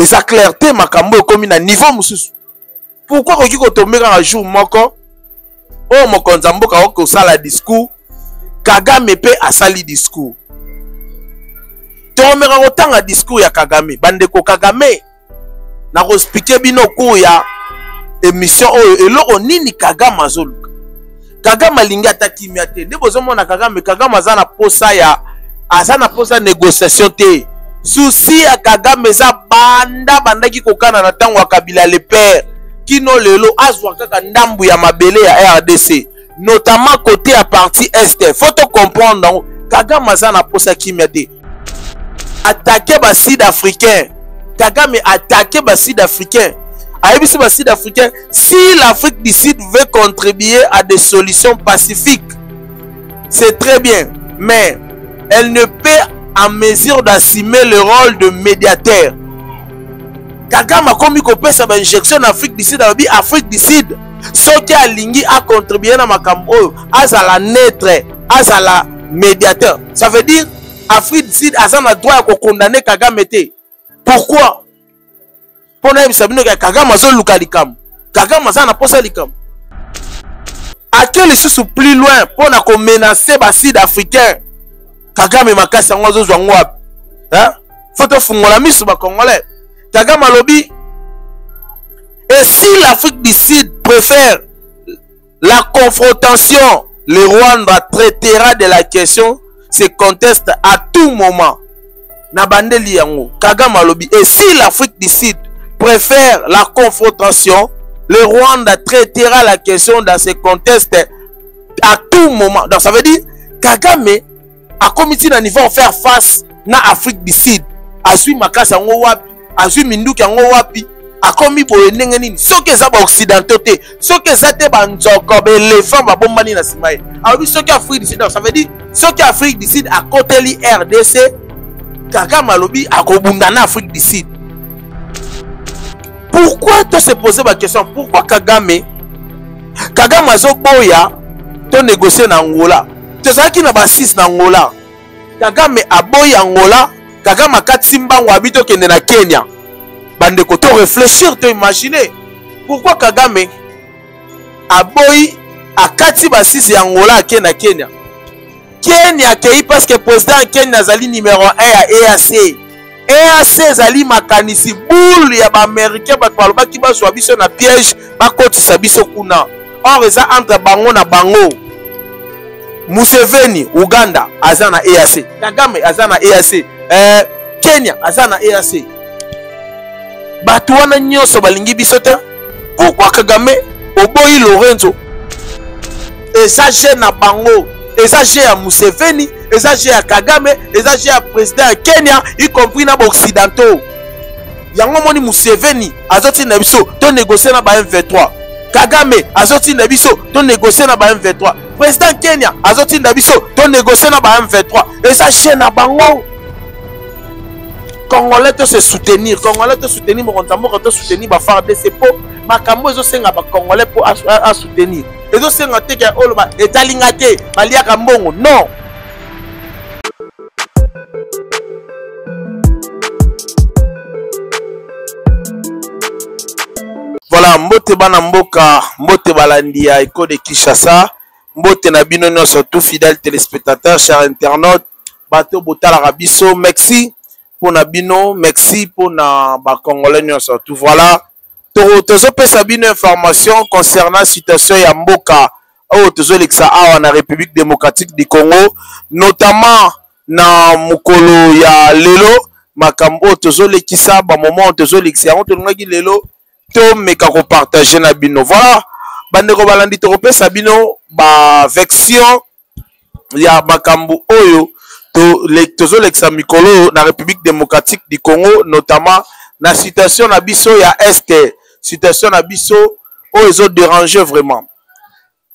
eza clarté makambo comme na niveau mususu. Pourquoi koki ko tomera un jour moko o mokonza mboka ko sala discours Kagame pe asali discours. Tomera otanga discours ya Kagame bandeko Kagame na ko expliquer bino ko ya émission oyo eloko nini Kagame azoluka. Kagame alingi atakimia te. Nde bozomona Kagame azana posa ya azana posa négociation te. Souci ya Kagame eza bandaki kokana na tango ya Kabila le père kino lelo azwa kaka ndambu ya mabele ya RDC notamment côté à partie est. Faut te comprendre Kagame azana posa kimia te. Attaquer ba sud-africain. Kagame attaquer ba sud-africain. Aïbisi ba sud-africain, si l'Afrique du Sud veut contribuer à des solutions pacifiques, c'est très bien, mais elle ne peut en mesure d'assumer le rôle de médiateur. Kagame a commis qu'on peut sa injection en Afrique du Sud, Afrique du Sud, ce qui a lingi à contribuer à Makambo, à la neutre, à la médiateur. Ça veut dire, Afrique du Sud a le droit à condamner Kagame. Pourquoi? Pour nous, Kagame a luka likam. Kagame a posa likam. À quel sous plus loin pour nous menacer les Sud-Africains? Kagame makasi ngozo zwangwa. Hein? Faut te fungola misu ba Congolais. Kagame lobby. Et si l'Afrique du Sud préfère la confrontation, le Rwanda traitera de la question, se conteste à tout moment. Nabandeli yango. Kagame lobby. Et si l'Afrique du Sud préfère la confrontation, le Rwanda traitera la question dans ce contexte à tout moment. Donc ça veut dire Kagame a commis à niveau faire face na Afrique du Sud. Azui makasa ngo wapi, azui minduki ngo wapi, a commis pour ndenge nini. Ce que ça ba occidentaux te, ce que ça te ba nzoko be les femmes ba bombani na simaye. Alors ce que Afrique du Sud, ça veut dire ce que Afrique du Sud a côté li RDC, Kagame lobi a kobunda na Afrique du Sud. Pourquoi tu se poser la question? Pourquoi Kagame azoboya to négocier na Angola? Tu sais qui n'a pas 6 na Angola. Kagame aboya Angola, Kagame akatimba ngwabito kende na Kenya. Bande ko to réfléchir, to imaginer. Pourquoi Kagame aboyi akati ba 6 ya Angola ke na Kenya? Kenya kei parce que président Kenya zali numéro 1 à EAC. EAC zali makanisi boule ya ba américain ba paloba ki ba zwa biso na piège ba kotisa biso kuna. Or eza entre bango na bango. Museveni Uganda azana EAC. Kagame azana EAC. Kenya azana EAC. Batu wana nyoso balingi biso te. Pourquoi Kagame oboyi Lorenzo? Eza je na bango. Eza je ya Museveni. Eza je ya Kagame. Eza je ya président ya Kenya. Y compris na occidentaux. Yango moni Museveni azoti na biso to négocier na ba M23. Kagame azoti na biso to négocier na ba M23. Président Kenya azoti na biso to négocier na ba M23. Eza je na bango. Congolais te se soutenir, Congolais te soutenir, Mokontambo te soutenir, ba FARDC po makambo ezo senga ba Congolais po a soutenir. Ezo senga te ke oloba etalinga te baliaka mbongo. Non. Voilà, mbote bana mboka, mbote balandi ya Eko de Kinshasa, mbote na bino nyonso tout fidèle téléspectateur, chers internautes, bato botala rabiso, merci. Pour Nabino, merci pour na ba Congolais surtout. Voilà. Tozo pesa bino information concernant la situation ya mboka au tozo lexa na République démocratique du Congo, notamment na mukolo ya lelo makambo tozo lekisa ba moment tozo lexa on tolongaki lelo to meka ko partager na bino. Voilà. Bandeko balandi to pesa bino ba vection ya makambo oyo tozo lexa mikolo na République démocratique du Congo, notamment na situation na biso ya est, situation na biso o ezo déranger vraiment.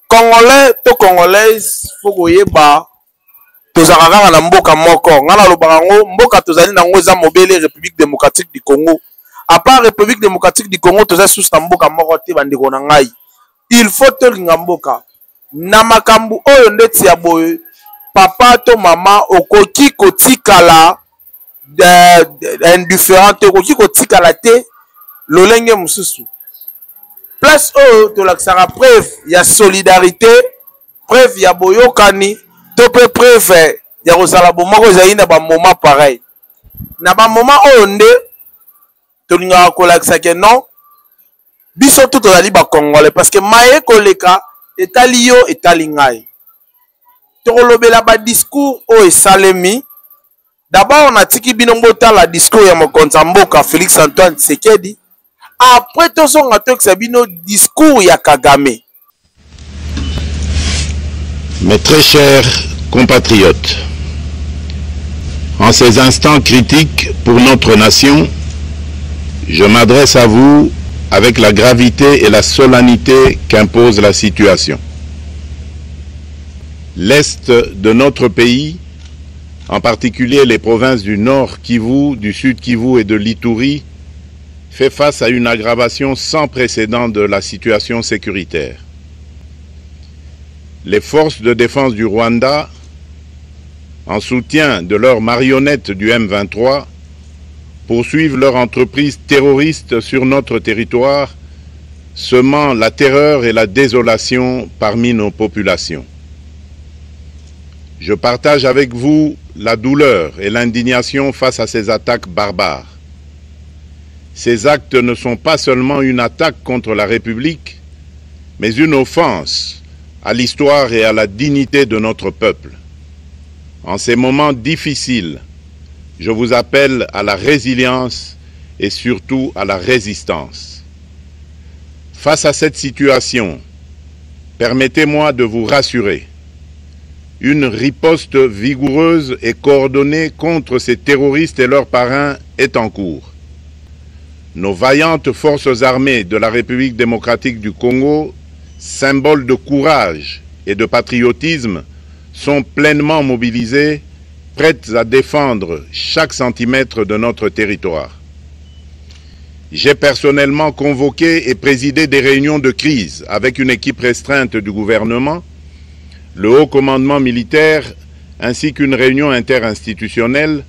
Congolais to congolaise faut koyeba tozakaka na mboka moko ngana lobaka ngo mboka tozali nango eza mobile République démocratique du Congo. À part République démocratique du Congo toza sous na mboka moko te bandeko na ngai. Il faut tolinga mboka na makambu oyo ndeti ya boye. Papa to mama okoki kotikala indifférent te koki kotikala te lolenge mosusu place oyo tolakisaka preuve ya solidarité, preuve ya boyokani to pe preuve ya kozala bomoko ezali na bamoment pareil na bamoment oyo nde tolingaka kolakisa ke non biso tu tozali bakongolais parce que maye koleka etali yo etali ngai tokolobela badiscours oyo esalemi. D'abord natiki bino botala discours ya mokonzi ya mboka Félix Antoine Tshisekedi. Après tozonga tokisa bino discours ya Kagame. Mes très chers compatriotes, en ces instants critiques pour notre nation, je m'adresse à vous avec la gravité et la solennité qu'impose la situation. L'Est de notre pays, en particulier les provinces du Nord Kivu, du Sud Kivu et de l'Ituri, fait face à une aggravation sans précédent de la situation sécuritaire. Les forces de défense du Rwanda, en soutien de leurs marionnettes du M23, poursuivent leur entreprise terroriste sur notre territoire, semant la terreur et la désolation parmi nos populations. Je partage avec vous la douleur et l'indignation face à ces attaques barbares. Ces actes ne sont pas seulement une attaque contre la République, mais une offense à l'histoire et à la dignité de notre peuple. En ces moments difficiles, je vous appelle à la résilience et surtout à la résistance. Face à cette situation, permettez-moi de vous rassurer. Une riposte vigoureuse et coordonnée contre ces terroristes et leurs parrains est en cours. Nos vaillantes forces armées de la République démocratique du Congo, symboles de courage et de patriotisme, sont pleinement mobilisées, prêtes à défendre chaque centimètre de notre territoire. J'ai personnellement convoqué et présidé des réunions de crise avec une équipe restreinte du gouvernement, le haut commandement militaire ainsi qu'une réunion interinstitutionnelle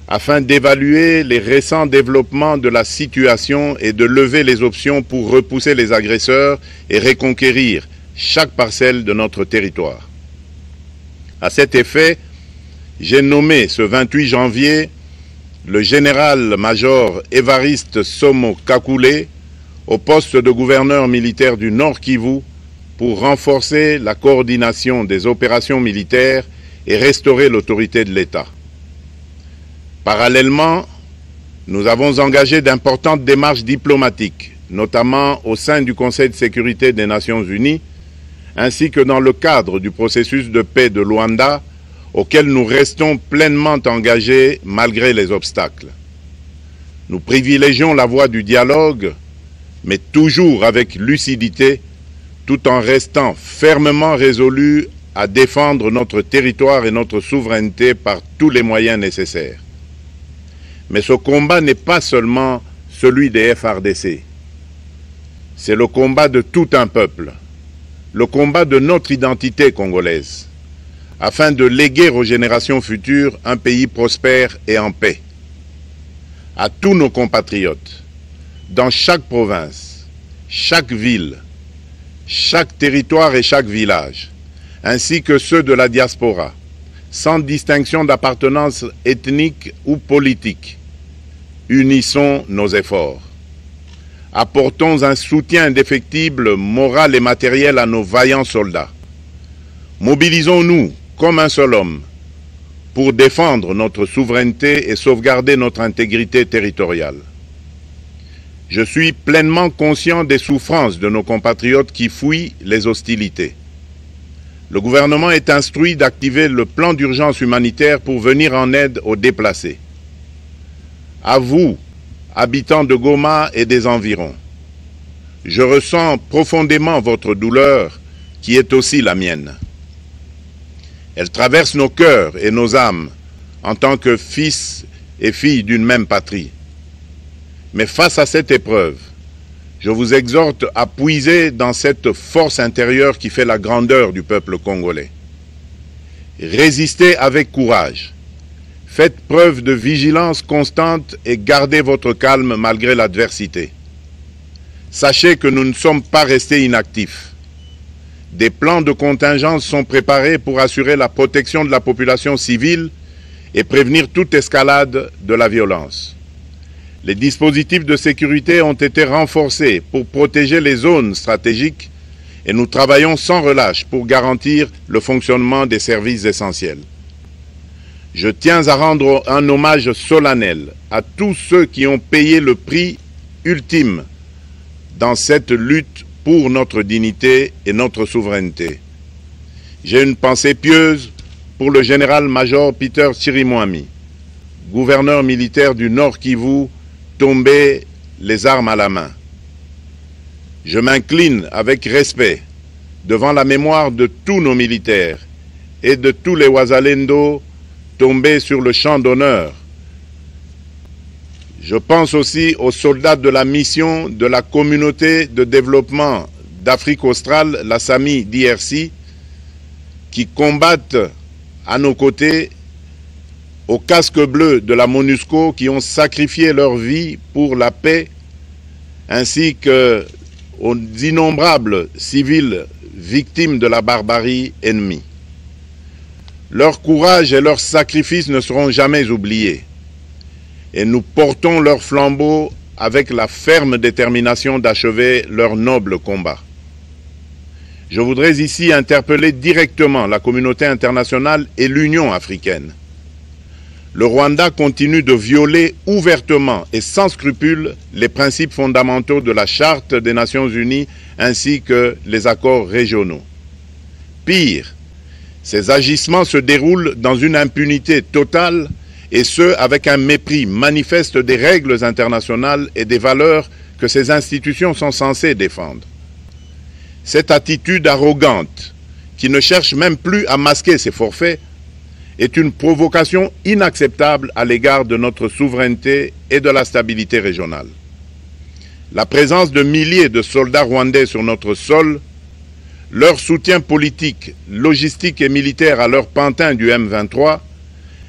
afin d'évaluer les récents développements de la situation et de lever les options pour repousser les agresseurs et reconquérir chaque parcelle de notre territoire. À cet effet, j'ai nommé ce 28 janvier le général-major Évariste Somo Kakule au poste de gouverneur militaire du Nord Kivu pour renforcer la coordination des opérations militaires et restaurer l'autorité de l'État. Parallèlement, nous avons engagé d'importantes démarches diplomatiques, notamment au sein du Conseil de sécurité des Nations Unies, ainsi que dans le cadre du processus de paix de Luanda, auquel nous restons pleinement engagés malgré les obstacles. Nous privilégions la voie du dialogue, mais toujours avec lucidité, tout en restant fermement résolus à défendre notre territoire et notre souveraineté par tous les moyens nécessaires. Mais ce combat n'est pas seulement celui des FARDC. C'est le combat de tout un peuple, le combat de notre identité congolaise, afin de léguer aux générations futures un pays prospère et en paix. À tous nos compatriotes, dans chaque province, chaque ville, chaque territoire et chaque village, ainsi que ceux de la diaspora, sans distinction d'appartenance ethnique ou politique. Unissons nos efforts. Apportons un soutien indéfectible, moral et matériel à nos vaillants soldats. Mobilisons-nous comme un seul homme pour défendre notre souveraineté et sauvegarder notre intégrité territoriale. Je suis pleinement conscient des souffrances de nos compatriotes qui fuient les hostilités. Le gouvernement est instruit d'activer le plan d'urgence humanitaire pour venir en aide aux déplacés. À vous, habitants de Goma et des environs, je ressens profondément votre douleur qui est aussi la mienne. Elle traverse nos cœurs et nos âmes en tant que fils et filles d'une même patrie. Mais face à cette épreuve, je vous exhorte à puiser dans cette force intérieure qui fait la grandeur du peuple congolais. Résistez avec courage. Faites preuve de vigilance constante et gardez votre calme malgré l'adversité. Sachez que nous ne sommes pas restés inactifs. Des plans de contingence sont préparés pour assurer la protection de la population civile et prévenir toute escalade de la violence. Les dispositifs de sécurité ont été renforcés pour protéger les zones stratégiques et nous travaillons sans relâche pour garantir le fonctionnement des services essentiels. Je tiens à rendre un hommage solennel à tous ceux qui ont payé le prix ultime dans cette lutte pour notre dignité et notre souveraineté. J'ai une pensée pieuse pour le général-major Peter Chirimwami, gouverneur militaire du Nord Kivu, tombé les armes à la main. Je m'incline avec respect devant la mémoire de tous nos militaires et de tous les Wazalendo tombés sur le champ d'honneur. Je pense aussi aux soldats de la mission de la communauté de développement d'Afrique australe, la SAMI DRC, qui combattent à nos côtés, aux casques bleus de la MONUSCO qui ont sacrifié leur vie pour la paix, ainsi qu'aux innombrables civils victimes de la barbarie ennemie. Leur courage et leur sacrifice ne seront jamais oubliés. Et nous portons leur flambeau avec la ferme détermination d'achever leur noble combat. Je voudrais ici interpeller directement la communauté internationale et l'Union africaine. Le Rwanda continue de violer ouvertement et sans scrupule les principes fondamentaux de la Charte des Nations Unies ainsi que les accords régionaux. Pire, ces agissements se déroulent dans une impunité totale et ce, avec un mépris manifeste des règles internationales et des valeurs que ces institutions sont censées défendre. Cette attitude arrogante, qui ne cherche même plus à masquer ses forfaits, est une provocation inacceptable à l'égard de notre souveraineté et de la stabilité régionale. La présence de milliers de soldats rwandais sur notre sol, leur soutien politique, logistique et militaire à leur pantin du M23,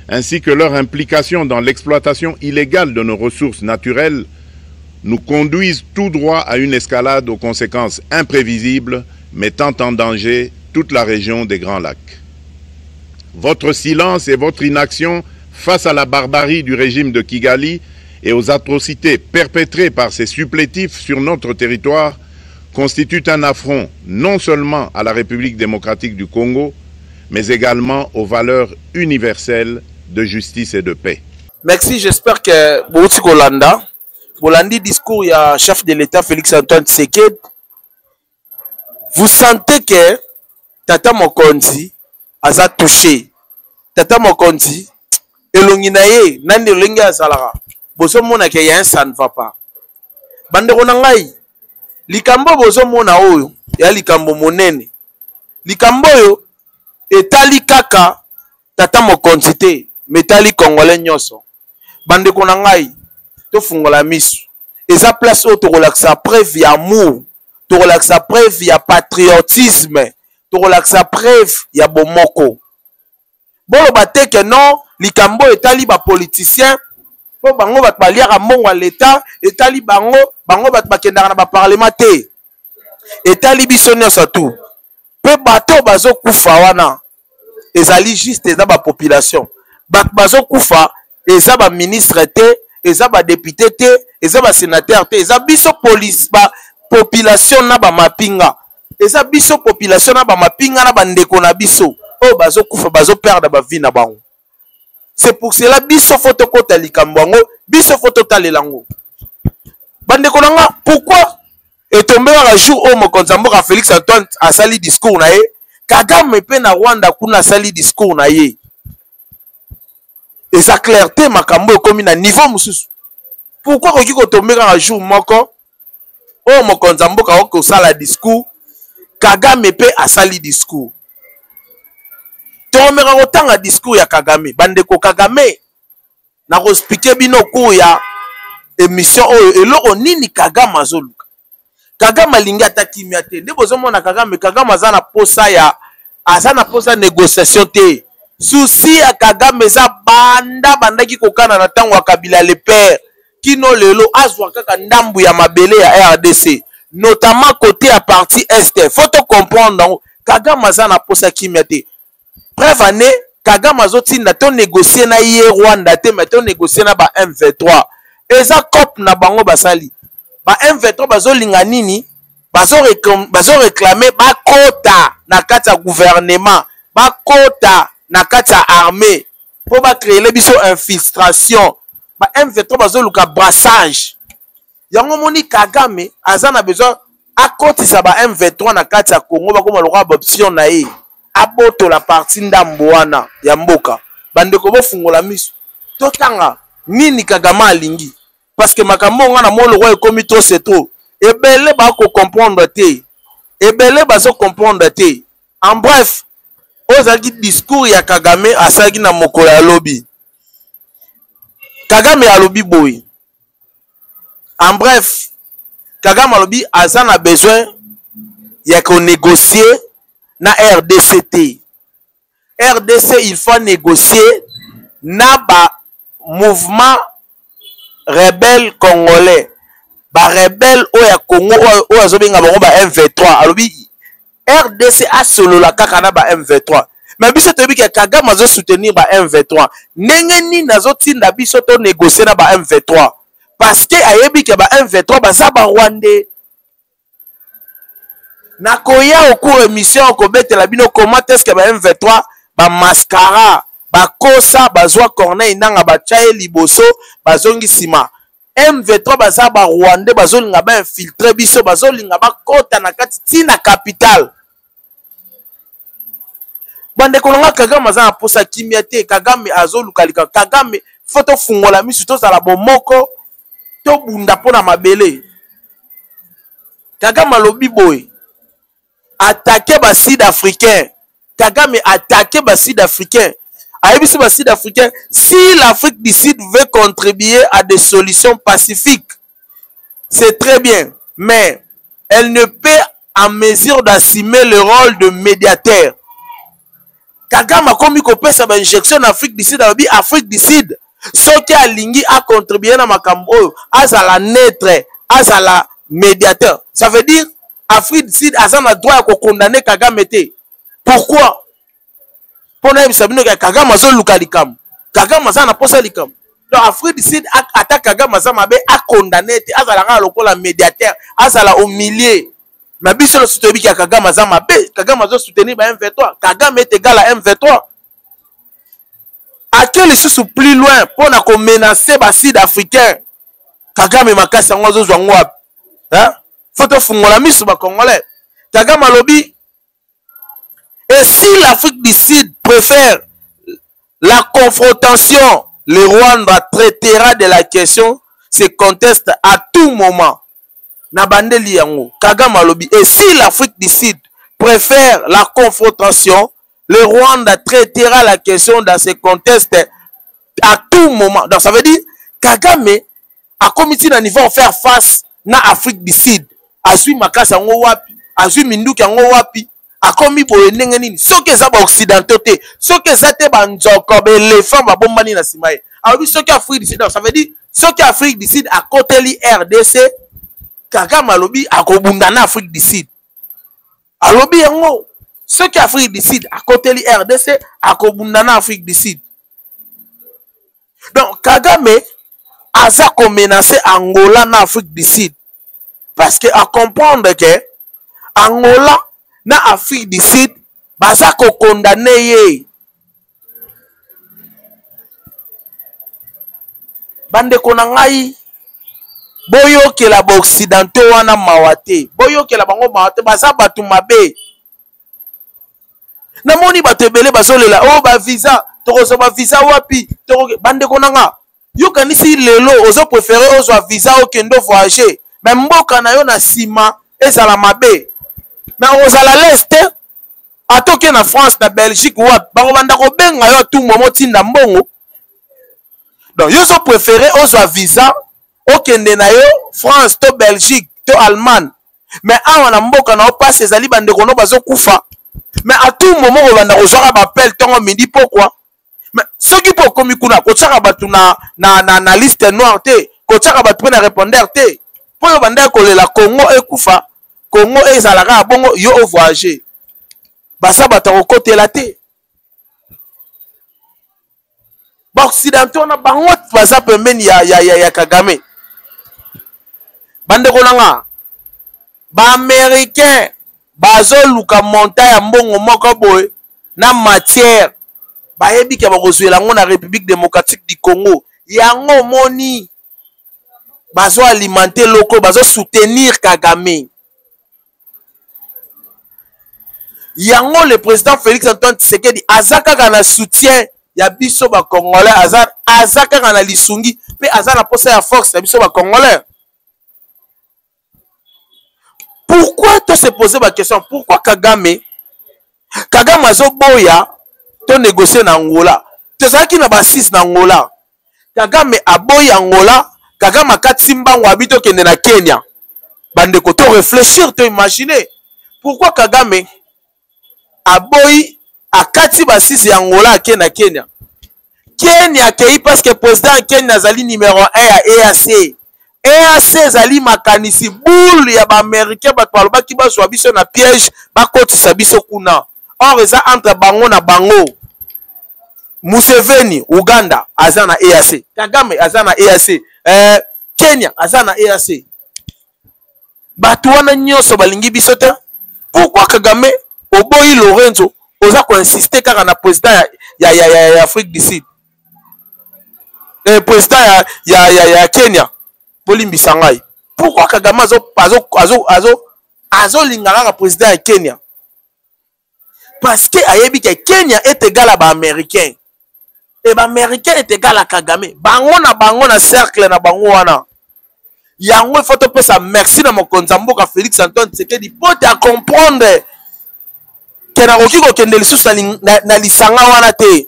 ainsi que leur implication dans l'exploitation illégale de nos ressources naturelles, nous conduisent tout droit à une escalade aux conséquences imprévisibles, mettant en danger toute la région des Grands Lacs. Votre silence et votre inaction face à la barbarie du régime de Kigali et aux atrocités perpétrées par ses supplétifs sur notre territoire constituent un affront non seulement à la République démocratique du Congo, mais également aux valeurs universelles de justice et de paix. Merci, j'espère que Bouti Kolanda, Bolandi discours, il y a chef de l'État Félix Antoine Tshisekedi. Vous sentez que Tata Mokonzi a touché. Tata Mokonzi, elonginaye, nande lenga salara. Boso mona ke ya ça ne va pas. Bande konangai, likambo boso mona oyo, ya likambo monene. Likambo yo etali kaka Tata Mokonzi te. Metali congolais nyoso bande konangai to fungola misu eza place o to relaxa preuve ya amour to relaxa preuve ya patriotisme to relaxa preuve ya bomoko bolo bateke non likambo etali ba politicien po bango bat baliaka mbongo l'état etali bango bat bakendaka na ba parlement te etali biso nyonso tu pe bato bazo kufa wana ezali juste eza ba population bazo kufa eza ba ministre te eza ba député te eza ba sénateur te eza biso police ba population na ba mapinga eza biso population na ba mapinga na ba ndeko na biso o bazo kufa bazo perdre ba vie na bango. C'est pour cela biso photo kota likambo ngo biso photo talelango bandeko nanga. Pourquoi est tombé un jour au Mokonzamboka Félix Antoine a sali discours na ye Kagame pe na Rwanda kuna sali discours na ye. Et sa clarté makambo comme na niveau mususu. Pourquoi koki ko tomber un jour moko o Mokonzamboka ko sala discours Kagame pe a sali discours. Tomera otanga discours ya Kagame bandeko Kagame na ko expliquer bino ko ya émission oyo eloko nini Kagame azoluka. Kagame alingi atakimi ate nde bozomona Kagame azana posa ya azana posa négociation te Souci ya Kagame eza banda ki kokana na tango ya Kabila le père kino lelo azwa kaka ndambu ya mabele ya RDC notamment côté à partie est. Faut te comprendre Kagame aza na posa kimia te. Bref année Kagame azotinda to négocier na ye Rwanda te mais to négocier na ba M23. Eza cop na bango basali. Ba M23 bazolinga nini? Bazo réclamer ba kota na kati ya gouvernement, ba kota na kati ya armée pour ba créer les biso infiltration. Ba M23 bazo luka brassage. Yango moni Kagame aza na besoin akotisa ba M23 na kati ya Congo ba koma loka option na ye. Aboto la partie ndambo wana ya mboka. Bandeko bo fungola miso. Totanga nini Kagame alingi? Parce que makambo nga na molo roi ekomi trop c'est trop. Ebele ba ko comprendre te. Ebele ba so comprendre te. En bref, ozaki discours ya Kagame asaki na mokolo ya lobi. Kagame alobi boy. En bref, Kagame alobi aza na besoin ya ko négocier na RDCT. RDC il faut négocier na ba mouvement rebelle congolais. Ba rebelle oya Congo oya zobenga bango ba M23. Alobi RDC a solo la kaka na ba M23. Mais biso tobi ke Kagame azo soutenir ba M23. Ndenge ni nazo tinda biso to négocier na ba M23. Parce que ayebi ke ba M23 baza ba Rwandais. Na koya au cours émission ko betela bino comment est-ce que ba M23 ba mascara ba kosa bazwa Corneille nanga ba chaye liboso bazongi sima. M23 baza ba Rwandais bazolinga ba infiltrer biso bazolinga ba kota na kati tina capitale. Bande kolonga Kagame aza na posa kimia te. Kagame azolukalika. Kagame foto fungola misu to sala bomoko to bunda pona mabele. Kagame alobi boy attaquer ba Sud-Africain. Kagame attaquer ba Sud-Africain. Ayebiso ba Sud-Africain, si l'Afrique du Sud veut contribuer à des solutions pacifiques, c'est très bien, mais elle ne peut en mesure d'assumer le rôle de médiateur. Kagame a commis qu'on peut sa injection en Afrique du Sud, Afrique du Sud, ce qui a lingi a contribué à Makambo, à la neutre, à la médiateur. Ça veut dire, Afrique du Sud a le droit de condamner Kagame. Pourquoi? Pour nous, Kagame a lukalikam. Kagame a posa likam. Donc, Afrique du Sud attaque Kagame a condamné, à la médiateur, à la humilié. Mais biso le soutenir que Kagame a mabe, Kagame a soutenir M23. Kagame est égal à M23. À quel sous plus loin pour na menacer les Sud-Africains? Kagame makasi ngozo zwangwa. Hein? Faut te fungola misu ba Congolais. Kagame alobi. Et si l'Afrique du Sud préfère la confrontation, le Rwanda traitera de la question, se conteste à tout moment. Nabandeli yango Kagame alobi. Et si l'Afrique du Sud préfère la confrontation, le Rwanda traitera la question dans ce contexte à tout moment. Donc ça veut dire Kagame a commis à niveau faire face na Afrique du Sud. Azui makasa ngo wapi, azui minduki ngo wapi, a commis pour ndenge nini. Soki za ba occidentaux te, soki za te ba nzoko be éléphant ba bombani na simaye. Alobi soki Afrique du Sud. Donc ça veut dire soki Afrique du Sud a côté li RDC, Kagame alobi akobunda na Afrique du Sud. Alobi yango ceux qui Afrique du Sud à côté de RDC akobunda na Afrique du Sud. Donc Kagame aza ko menacer Angola na Afrique du Sud parce que à comprendre que Angola na Afrique du Sud baza ko condamner ye. Bande ko na ngai boyo ke la occidentaux wana mawate boyo ke la bango mawate baza batu mabe na moni bato ebele bazolela oh ba visa tokozo ba visa wapi bande konanga yo kanisi lelo ozo préférer ozo visa okendo voyager mais mboka na yo na sima ezala mabe mais ozala l'est atoke na France na Belgique wapi bango banda ko benga yo tout moment tinda mbongo. Donc yo zo préférer ozo visa okende na yo France to Belgique to Allemagne mais awa na mboka na passe ezali bande kono bazo kufa mais à tout moment on va recevoir appel tant midi pourquoi mais ceux qui pour komi kuna ko tshaka batu na liste noire te ko tshaka batu na répondeur te po yo banda ko lela Congo ekufa Congo ezalaka bongo yo o voyager basa bata ko côté la te ba occidentaux na bango basa pembeni ya Kagame bande ko langa ba américain bazo luka montagne ya mbongo moko boy na matière bayebi ke bakozwela ngo na République démocratique du Congo yango moni bazo alimenter loko bazo soutenir Kagame yango le président Félix Antoine Tshisekedi azaka na soutien ya biso ba congolais azaka na lisungi pe azana posa ya force ya biso ba congolais. Pourquoi tu se poser ma question? Pourquoi Kagame azo boya to négocier na Angola? Tu sais qui na ba 6 na Angola. Kagame aboya Angola, Kagame akatimba ngwabito kende na Kenya. Bande ko to réfléchir, to imaginer. Pourquoi Kagame aboyi akati ba 6 ya Angola ke na Kenya? Kenya kei parce que président Kenya azali numéro 1 ya EAC. EAC zali makanisi boule ya ba américain ba twaloba ki ba zwa biso na piège ba kotisa biso kuna. Or eza entre bango na bango. Museveni Uganda azana EAC. Kagame azana EAC. Kenya azana EAC. Batu wana nyonso balingi biso te. Pourquoi Kagame oboyi Lorenzo oza ko insister kaka na président ya Afrique du Sud? Président ya Kenya. Bolimbi sangai. Pourquoi Kagame azo lingaka président ya Kenya? Parce que ayebi que Kenya est égal à ba américain. Et ba américain est égal à Kagame. Bango na cercle na bango wana. Yango faut te pesa merci na mokonzi mboka Félix Antoine Tshisekedi pour te comprendre que na koki ko kende lisusu na lisanga wana te.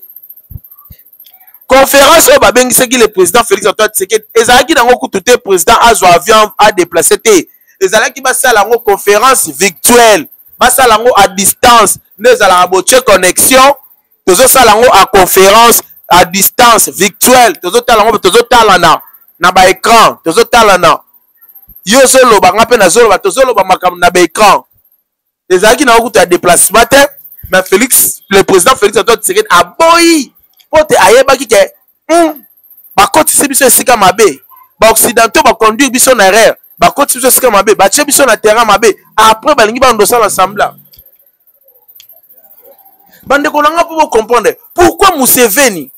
Conférence au babengisaki le président Félix Antoine Tshisekedi ezalaki nango kutu te président azwa avion a déplacer te ezalaki basala ngo conférence virtuelle basala ngo à distance nezala boche connexion tozo sala ngo à conférence à distance virtuelle tozo tala ngo tozo tala na ba écran tozo tala na yo solo ba ngape na solo ba tozo lo ba makam na ba écran ezalaki nango kutu à déplacement te mais le président Félix Antoine Tshisekedi a boyi pote ayebaki ke bakotisi biso esika mabe baoccidentaux baconduire biso na erreur bakotisi biso esika mabe batie biso na terrain mabe après balingi bandosa l'assemblée bandeko nanga mpo bocomprendre pourquoi Museveni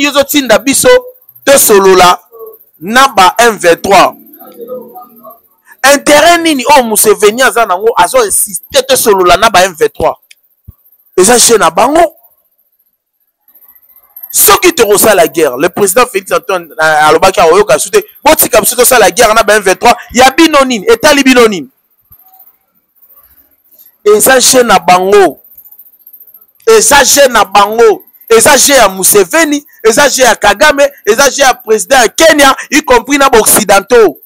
yozotinda biso tosolola na ba M23 intérêt nini oyo Museveni aza nango azo insiste tosolola na ba M23 eza che na bango. Ceux qui te reçoivent la guerre, le président Félix Antoine Alobaki Aoyoka soute, boti comme ça la guerre na ben 23, ya binonin, etali binonin. Et ça chez na bango. Et ça chez na bango. Et ça chez à Museveni, et ça chez à Kagame, et ça chez à président Kenya, y compris na occidentaux.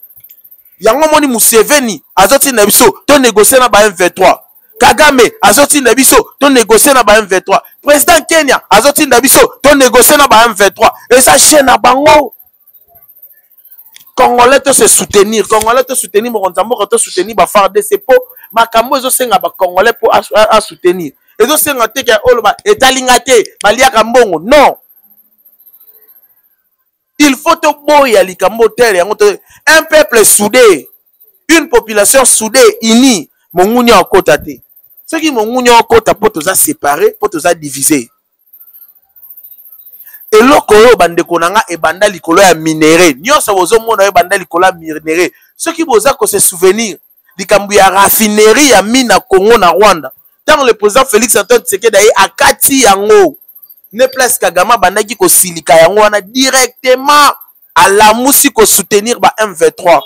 Yango moni Museveni, azoti na biso, to négocier na ba M23. Kagame azoti na biso to négocier na ba M23. Président Kenya azoti na biso to négocier na ba M23. Et ça chaîne na bango. Congolais to se soutenir, Congolais to soutenir mokonzambo to soutenir ba FARDC c'est po makambo ezo senga ba Congolais pour à soutenir. Ezo senga te ke oloba etalinga te baliaka mbongo. Non. Il faut to boya likambo tel yango un peuple soudé, une population soudée unie. Monguni en kota te. Ce qui monguni en kota pour tous séparer, pour tous diviser. Et l'okoyo bande konanga e banda likolo ya minéré. Nyonso bozo mona e banda likolo ya minéré. Ce qui boza ko se souvenir likambu ya raffinerie ya mine na Congo na Rwanda. Tant le président Félix Antoine Tshisekedi a akati yango. Ne place Kagame bandaki ko silika yango wana directement à la musi ko soutenir ba M23.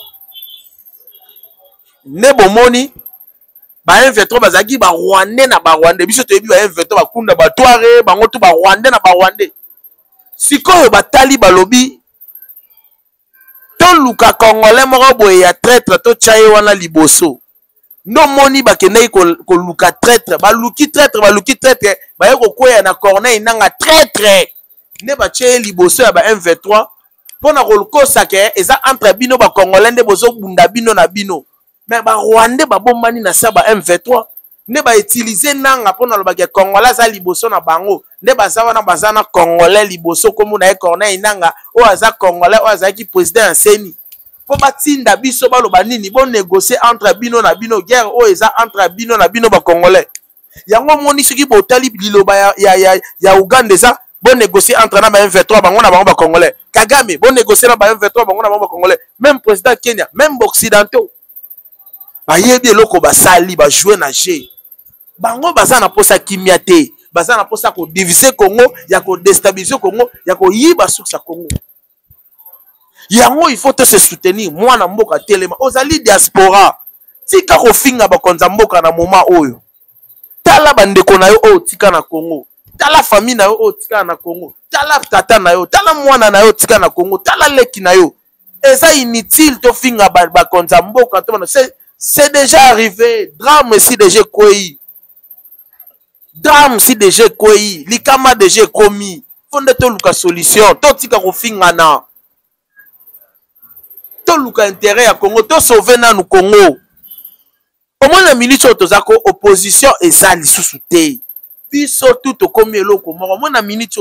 Ne bomoni ba M23 bazaki ba Rwandais na ba Rwandais biso to yebi ba M23 ba kunda ba Touareg bango to ba Rwandais na ba Rwandais sikoyo batali balobi to luka Congolais moko boye ya traître to chaye wana liboso no moni ba kenei ko luka traître ba luki traître ba yeko koya na Corneille nanga traître ne batie liboso ya ba M23 pona kolokosa ke eza entre bino ba Congolais nde bozo bunda bino na bino mais ba Rwandais ba bombani na sa ba M23 ne ba utiliser nanga pona lobaki Congolais za liboso na bango nde bazawa na bazana Congolais liboso komu na Corneille nanga o aza Congolais o aza ki président Seni po batinda biso baloba nini bon négocier entre bino na bino guerre o eza entre bino na bino ba Congolais yango moni soki botali liloba ya Uganda eza bon négocier entre na ba M23 bango na bango ba Congolais Kagame bon négocier na ba M23 bango na bango ba Congolais même président Kenya même occidentaux ba yebi eloko ba sali ba jouer na jeu bango baza na posa kimia te baza na posa ko diviser Congo ya ko déstabiliser Congo ya ko yiba source ya Congo yango il faut te se soutenir mwana mboka telema ozali diaspora tika ko finga bakonza mboka na moment oyo tala bandeko na yo o tika na Congo tala famille na yo o tika na Congo tala tata na yo tala mwana na yo tika na Congo tala leki na yo eza inutile to finga bakonza mboka to c'est déjà arrivé drame si déjà koi drame si déjà koi likama déjà komi fonde to luka solution to tika ko finga na to luka intérêt ya Congo to sauver na nu Congo au moins la minute tozako opposition eza lisusu te biso tout okomi eloko moko au moins la minute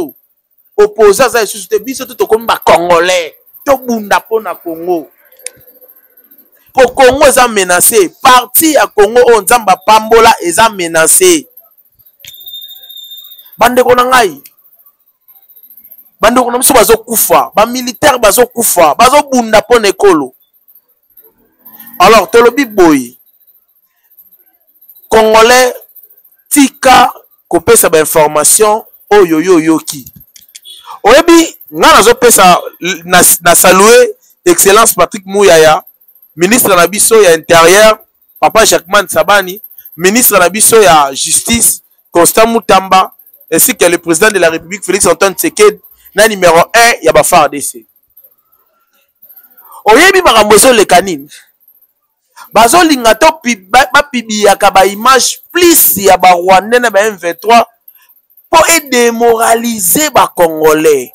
opposant za lisusu te biso tout okomi ba Congolais to bunda pona Congo pour Congo eza menacé parti ya Congo o nzamba pambola eza menacé bandeko na ngai bandeko na biso bazo kufa ba militaire bazo kufa bazo bunda pona ekolo alors tolobi boy Congolais tika kopesa ba information oyo yoki oyebi nga nazo pesa na saluer excellence Patrick Mouyaya ministre na biso ya intérieur papa Jacquemin Sabani ministre na biso ya justice Constant Mutamba ainsi que le président de la République Félix Antoine Tshisekedi na numéro 1 ya ba FARDC oyebi makambo ezo lekanini bazo linga to bapibiyaka ba image plus ya ba Rwandais na ba M23 pour démoraliser ba Congolais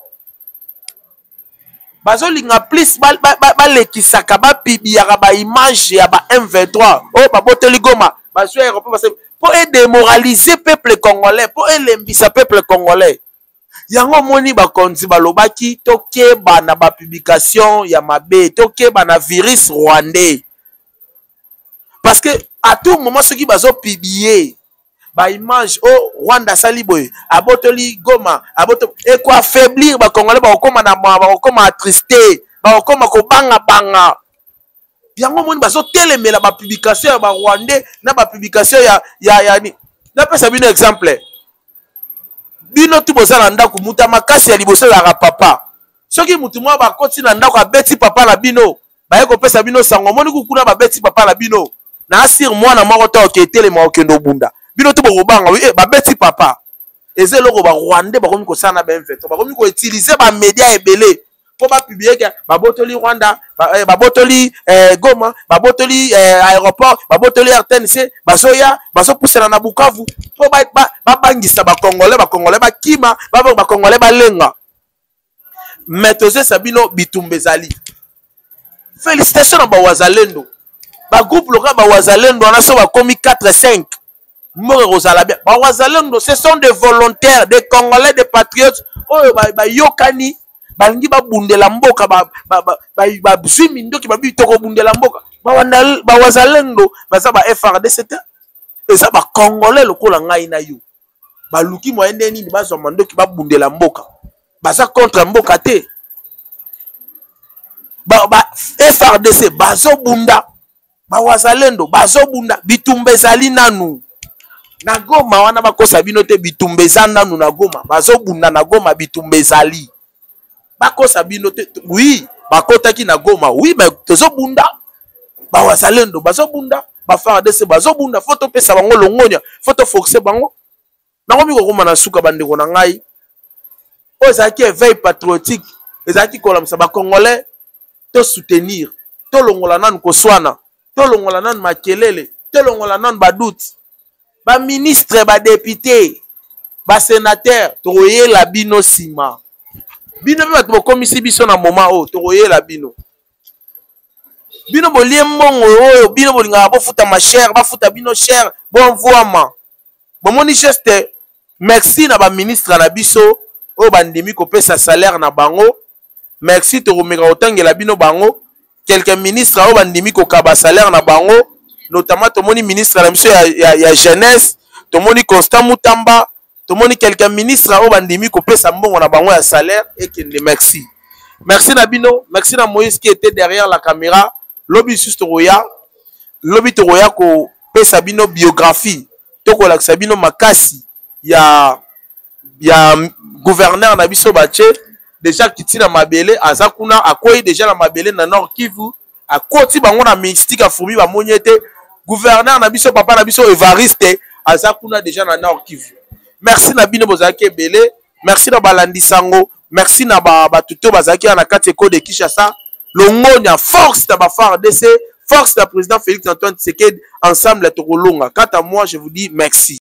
bazo linga plus balekisaka bapibiyaka ba image ya ba M23 oh baboteli Goma bazo aéroport pour démoraliser peuple congolais pour lembisa peuple congolais yango moni bakonzi balobaki tokeba na ba publication ya mabe tokeba na virus rwandais parce que à tout moment ceux qui bazo publier ba image oh Rwanda saliboy abotoli Goma aboto et quoi affaiblir ba Congolais ba okoma na ba okoma attristé ba okoma ko banga yango moni bazo telemela ba publication ya ba Rwandais na ba publication ya ni na pesa bino exemple bino tu bozala ndako muta makasi ya liboso ya papa soki mutu mwa ba koti na ndako abeti papa na bino ba yeko pesa bino sango moni kukuna ba beti papa na bino na asir mwana moko to oketele ma okendo bunda bino to bokobanga oui ba beti papa eze loko ba Rwandais ba komi ko sana ba M23 ba komi ko utiliser ba média ebele po ba publier que ba botoli Rwanda ba botoli Goma ba botoli aéroport ba botoli RTNC bazoya bazo poussera na Bukavu po ba bangisa ba Congolais ba kima ba Congolais ba lenga Metoze Sabino bitumbezali félicitations na ba wazalendo ba groupe local ba wazalendo na so ba komi 4-5 More Rosalabia ba wazalendo ce sont des volontaires des Congolais des patriotes oyo ba yokani balingi babundela mboka ba bzimi ndoki babi toko bundela mboka ba wazalendo baza ba FRDC eza ba Congolais lokola ngai na yo baluki moyende nini bazwa mandoki babundela mboka baza contre mboka te ba FRDC bazo bunda ba wazalendo bazo bunda bitumbezali nanu na Goma wana bakosa bino te bitumbezana nanu na Goma bazo bunda na Goma bitumbezali bakosa bino te oui bakotaki na Goma oui mais tozo bunda ba wazalendo bazo bunda ba FARDC bazo bunda photo pesa bango longonya photo forcer bango nango miko koma na suka bandeko na ngai ozaki éveil patriotique ezaki kolamisa ba Congolais to soutenir to longola nanu koswana to longola nanu makelele to longola nanu badoute ba ministre ba député ba sénateur toyela bino sima bino mpe bato bokomisi biso na moment oyo tokoyela bino bino bolie mbongo oyo bino bolingaka bofuta machere bafuta bino chere bonvoama bomoni geste merci na baministre na biso oyo bandimi kopesa salaire na bango merci tokomeka kotangela bino bango quelques ministres oyo bandimi kokaba salaire na bango notamment tomoni ministre na biso ya jeunesse tomoni Constant Mutamba tomoni quelques ministres oyo bandimi kopesa mbongo na bango ya salaire ekende merci merci na bino merci na Moïse qui était derrière la caméra lobi juste roya lobi tokoya ko pesa bino biographie tokolakisa bino makasi ya gouverneur na biso bache déjà kiti na mabele aza kuna akoyi déjà na mabele na Nord Kivu akoti bango na mystique afumi ba monyete gouverneur na biso papa na biso Evariste aza kuna déjà na Nord Kivu. Merci na bino bozaki ebele merci na balandi sango merci na batuto bazaki na kati ko de Kinshasa longonya force ta ba FARDC force ta président Félix Antoine Tshisekedi ensemble tokolonga. Quant à moi je vous dis merci.